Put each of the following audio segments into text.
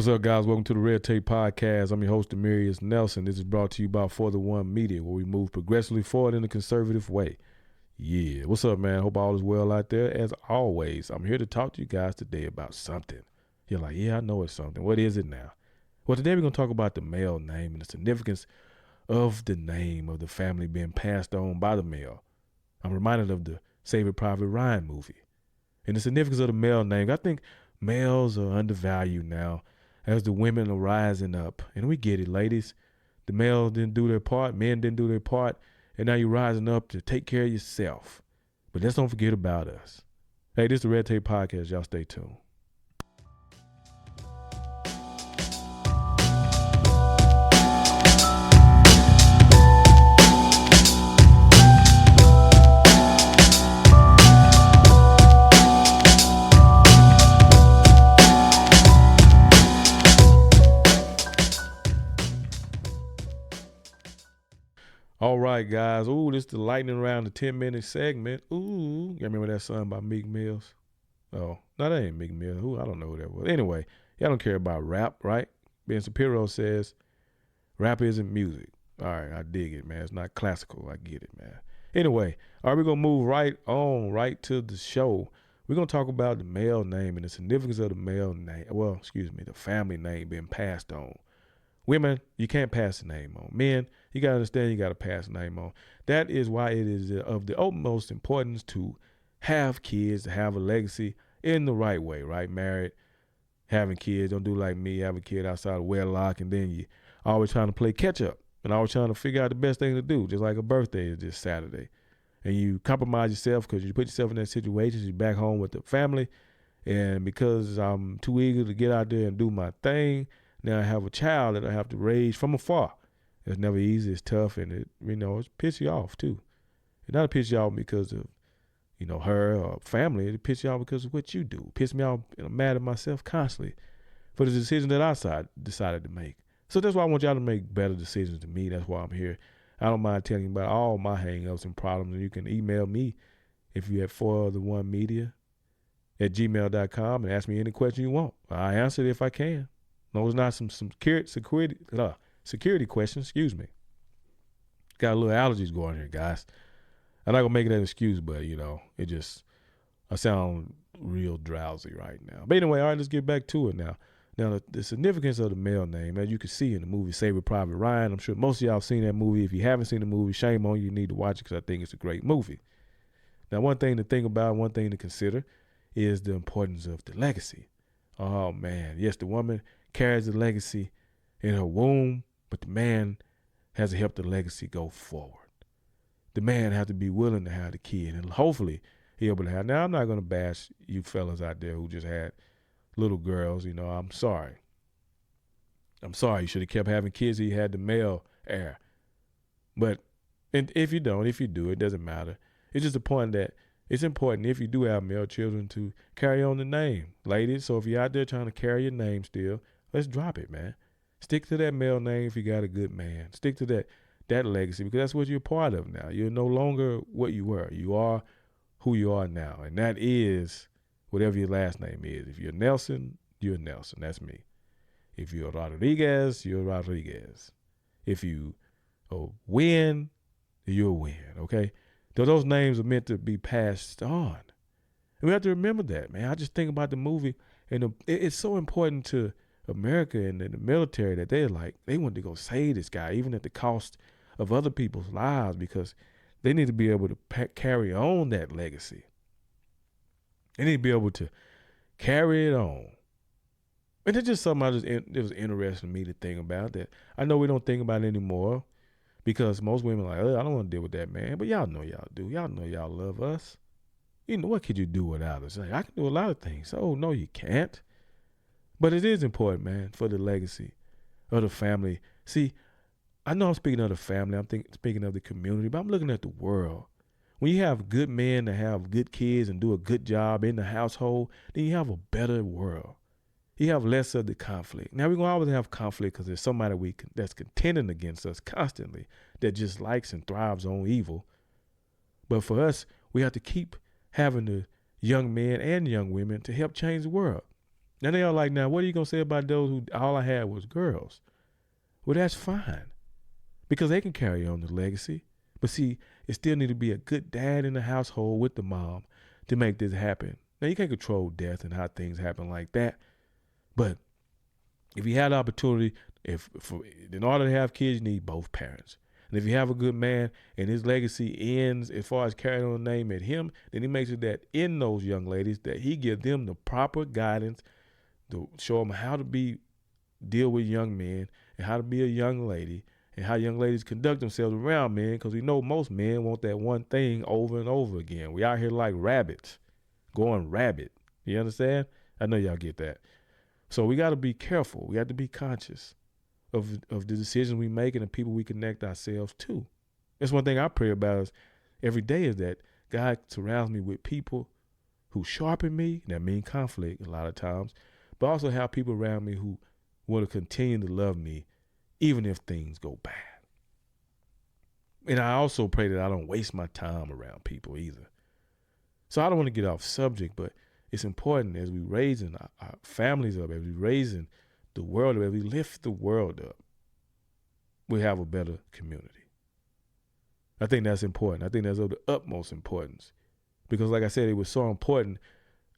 What's up, guys? Welcome to the Red Tape Podcast. I'm your host, Demerious Nelson. This is brought to you by For the One Media, where we move progressively forward in a conservative way. Yeah, what's up, man? Hope all is well out there. As always, I'm here to talk to you guys today about something. You're like, yeah, I know it's something. What is it now? Well, today we're going to talk about the male name and the significance of the name of the family being passed on by the male. I'm reminded of the Saving Private Ryan movie. And the significance of the male name, I think males are undervalued now as the women are rising up. And we get it, ladies. The males didn't do their part, men didn't do their part, and now you're rising up to take care of yourself. But let's don't forget about us. Hey, this is the Red Tape Podcast. Y'all stay tuned. All right, guys. Ooh, this is the lightning round, the 10-minute segment. Ooh, you remember that song by Meek Mills? Oh, no, that ain't Meek Mills. Ooh, I don't know who that was. Anyway, y'all don't care about rap, right? Ben Shapiro says rap isn't music. All right, I dig it, man. It's not classical. I get it, man. Anyway, all right, we're going to move right to the show. We're going to talk about the male name and the significance of the male name. Well, the family name being passed on. Women, you can't pass the name on. Men, you got to understand you got to pass the name on. That is why it is of the utmost importance to have kids, to have a legacy in the right way, right? Married, having kids. Don't do like me, have a kid outside of wedlock, and then you always trying to play catch up and always trying to figure out the best thing to do, just like a birthday is this Saturday. And you compromise yourself because you put yourself in that situation. You're back home with the family, and because I'm too eager to get out there and do my thing, now I have a child that I have to raise from afar. It's never easy. It's tough, and it pisses you off too. It not piss you off because of her or family. It piss you off because of what you do. It piss me off, and I'm mad at myself constantly for the decision that I decided to make. So that's why I want y'all to make better decisions than me. That's why I'm here. I don't mind telling you about all my hang-ups and problems, and you can email me if you have fortheonemedia at gmail.com and ask me any question you want. I answer it if I can. No, it's not some security questions. Excuse me. Got a little allergies going here, guys. I'm not gonna make it an excuse, but I sound real drowsy right now. But anyway, all right, let's get back to it now. Now, the significance of the male name, as you can see in the movie Saving Private Ryan, I'm sure most of y'all have seen that movie. If you haven't seen the movie, shame on you. You need to watch it because I think it's a great movie. Now, one thing to think about, one thing to consider is the importance of the legacy. Oh, man. Yes, the woman carries the legacy in her womb, but the man has to help the legacy go forward. The man has to be willing to have the kid, and hopefully he'll be able to have. Now, I'm not going to bash you fellas out there who just had little girls. I'm sorry. You should have kept having kids. He had the male heir. But if you do, it doesn't matter. It's just the point that it's important if you do have male children to carry on the name. Ladies, so if you're out there trying to carry your name still, let's drop it, man. Stick to that male name if you got a good man. Stick to that legacy because that's what you're part of now. You're no longer what you were. You are who you are now, and that is whatever your last name is. If you're Nelson, you're Nelson. That's me. If you're Rodriguez, you're Rodriguez. If you Win, you're Win, okay? So those names are meant to be passed on. And we have to remember that, man. I just think about the movie, and it's so important to America and the military that they want to go save this guy, even at the cost of other people's lives, because they need to be able to carry on that legacy. They need to be able to carry it on. And it's just something it was interesting to me to think about that. I know we don't think about it anymore because most women are like, oh, I don't want to deal with that man. But y'all know y'all do. Y'all know y'all love us. What could you do without us? Like, I can do a lot of things. Oh, no, you can't. But it is important, man, for the legacy of the family. See, I know I'm speaking of the family. I'm speaking of the community, but I'm looking at the world. When you have good men that have good kids and do a good job in the household, then you have a better world. You have less of the conflict. Now, we're going to always have conflict because there's somebody that's contending against us constantly that just likes and thrives on evil. But for us, we have to keep having the young men and young women to help change the world. Now they are like, now what are you gonna say about those who all I had was girls? Well, that's fine because they can carry on the legacy. But see, it still need to be a good dad in the household with the mom to make this happen. Now you can't control death and how things happen like that, but if you had the opportunity, in order to have kids, you need both parents. And if you have a good man and his legacy ends as far as carrying on the name at him, then he makes it that in those young ladies that he gives them the proper guidance to show them how to deal with young men and how to be a young lady and how young ladies conduct themselves around men, because we know most men want that one thing over and over again. We out here like rabbits, going rabbit. You understand? I know y'all get that. So we got to be careful. We have to be conscious of the decisions we make and the people we connect ourselves to. That's one thing I pray about is every day is that God surrounds me with people who sharpen me. That means conflict a lot of times, but also have people around me who want to continue to love me even if things go bad. And I also pray that I don't waste my time around people either. So I don't want to get off subject, but it's important as we raising our families up, as we raising the world up, as we lift the world up, we have a better community. I think that's important. I think that's of the utmost importance. Because like I said, it was so important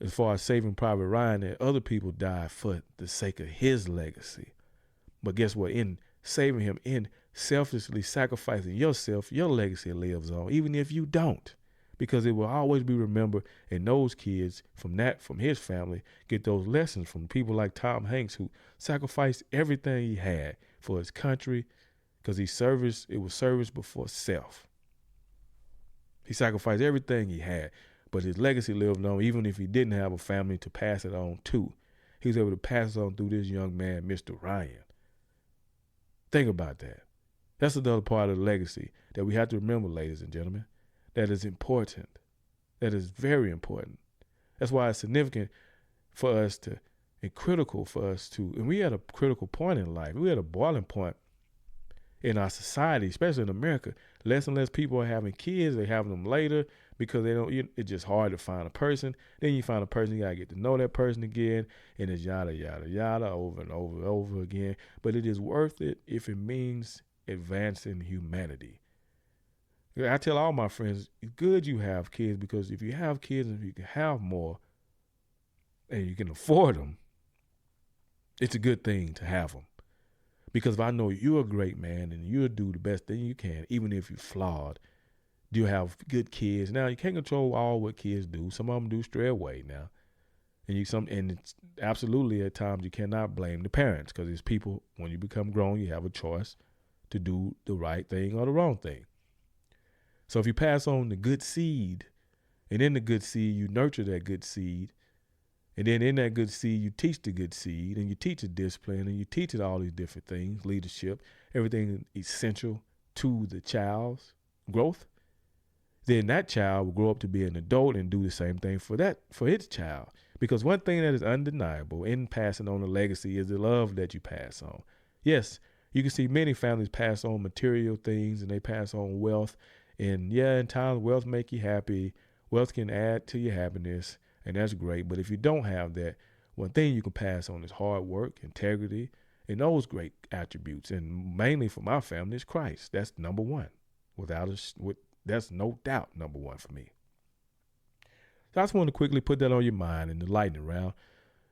as far as Saving Private Ryan that other people died for the sake of his legacy. But guess what? In saving him, in selflessly sacrificing yourself, your legacy lives on, even if you don't. Because it will always be remembered, and those kids from his family get those lessons from people like Tom Hanks, who sacrificed everything he had for his country, because it was service before self. He sacrificed everything he had, but his legacy lived on even if he didn't have a family to pass it on to. He was able to pass it on through this young man, Mr. Ryan. Think about that. That's another part of the legacy that we have to remember, ladies and gentlemen. That is important. That is very important. That's why it's significant for us to, and critical for us to, and we at a critical point in life. We're at a boiling point in our society, especially in America. Less and less people are having kids. They're having them later because it's just hard to find a person. Then you find a person, you got to get to know that person again, and it's yada, yada, yada, over and over and over again. But it is worth it if it means advancing humanity. I tell all my friends, it's good you have kids, because if you have kids and if you can have more and you can afford them, it's a good thing to have them. Because if I know you're a great man and you'll do the best thing you can, even if you're flawed, you have good kids. Now, you can't control all what kids do. Some of them do stray away now. And it's absolutely at times you cannot blame the parents, because it's people, when you become grown, you have a choice to do the right thing or the wrong thing. So if you pass on the good seed, and in the good seed, you nurture that good seed, and then in that good seed, you teach the good seed, and you teach it discipline, and you teach it all these different things, leadership, everything essential to the child's growth, then that child will grow up to be an adult and do the same thing for its child. Because one thing that is undeniable in passing on a legacy is the love that you pass on. Yes, you can see many families pass on material things, and they pass on wealth. And yeah, in times wealth make you happy. Wealth can add to your happiness, and that's great. But if you don't have that, one thing you can pass on is hard work, integrity, and those great attributes. And mainly for my family is Christ. That's number one. That's no doubt number one for me. So I just want to quickly put that on your mind in the lightning round.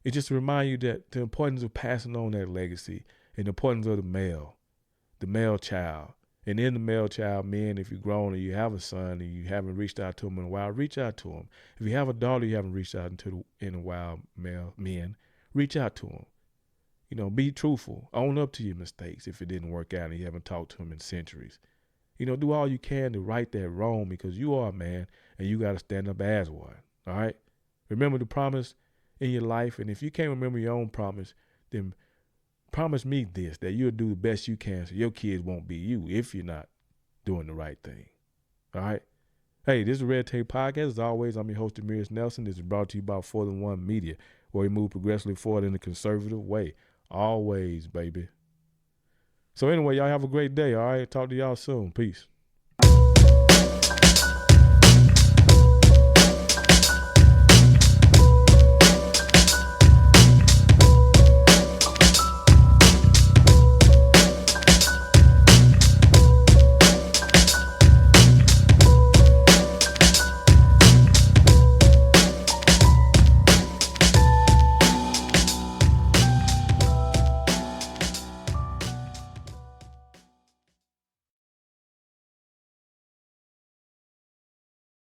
It's just to remind you that the importance of passing on that legacy and the importance of the male child. And in the male child, men, if you're grown and you have a son and you haven't reached out to him in a while, reach out to him. If you have a daughter you haven't reached out in a while, male men, reach out to him. Be truthful. Own up to your mistakes if it didn't work out and you haven't talked to him in centuries. Do all you can to right that wrong, because you are a man and you got to stand up as one. All right? Remember the promise in your life. And if you can't remember your own promise, then promise me this, that you'll do the best you can so your kids won't be you if you're not doing the right thing. All right? Hey, this is Red Tape Podcast. As always, I'm your host, Demerious Nelson. This is brought to you by 4-in-1 Media, where we move progressively forward in a conservative way. Always, baby. So anyway, y'all have a great day, all right? Talk to y'all soon. Peace.